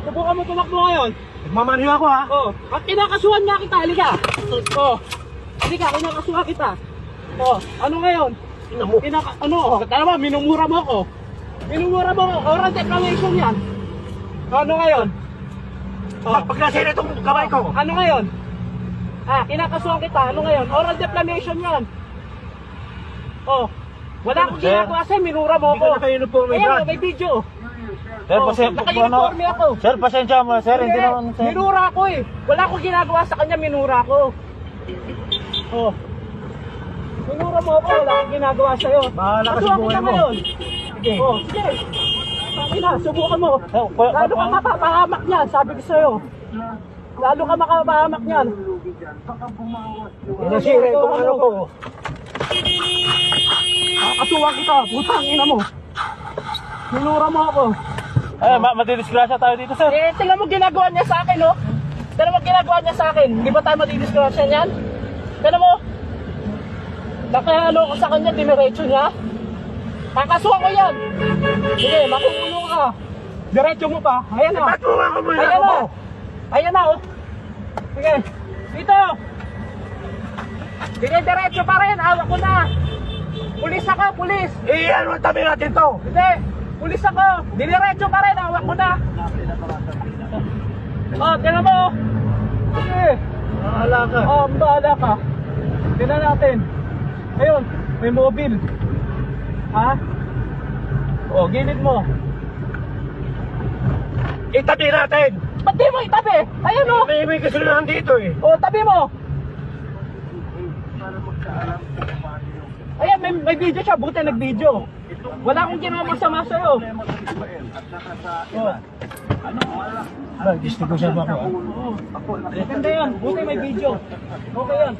subukan mo tumakbo ngayon. Nagmamanhiw ako ha. Oh, at kinakasuhan nga kita, halika. Oh, halika, kinakasuhan kita. Oh, ano ngayon? Tama, minumura mo ako. Minumura mo ako, oral declaration yan. Ano ngayon? Oh, Pag nasira itong kamay ko. ano ngayon? Kinakasuhan kita, ano ngayon? Oral declamation yan. Oh, wala akong Sir. ginagawa sa'yo, minura mo Hindi ka ako. naka-uniforme, Ayan, Brad. may video. Sir, Naka-uniforme ako. Sir, pasensya mo. Sir, hindi naman, sir. Minura ako eh. Wala akong ginagawa sa kanya, minura ako. Oh. Minura mo ako, wala akong ginagawa sa'yo. Bahala ka sa Kasuhan buhay kita mo. ngayon. Sige. Oh, sige. Pakina, subukan mo. Oh, Lalo ka mapapahamak niyan, sabi ko sa'yo. Lalo ka makapahamak niyan. Nasira itong ano ko. Kasuhan kita, putang ina mo. Minura mo ako. Madidisgrasya tayo dito, sir. Tingnan mo ginagawa niya sa akin, no? Tingnan mo ginagawa niya sa akin. Di ba tayo madidiskrasya niyan? Tingnan mo. Nakahalo ko sa kanya, diniretso niya. Kakasuhan ko yan. Sige, makukulong ka. Diretso mo pa. Ayan na. Ba't mo ako muna Ayan ako na. mo? Ayan na, oh. Sige. Dito. Sige, diretso pa rin. Hawak ko na. Pulis ako, pulis. Ano ang tabi natin to? Hindi. Pulis ako. Diniretso pa rin. Hawak ko na. Oh, tingnan mo. Sige. Bahala ka. Oh, bahala ka. Tingnan natin. Ayun, may mobile. Ha? Oh, gilid mo. Itabi natin. Ba't di mo itabi? Ayun oh. May kasunod dito eh. Oh, tabi mo. Ayan, may video siya. Buti nag-video. Wala akong ginawa masama sa'yo. Oh. Gusto ko siya ba ako? Maganda yan. Buti may video. Okay yan.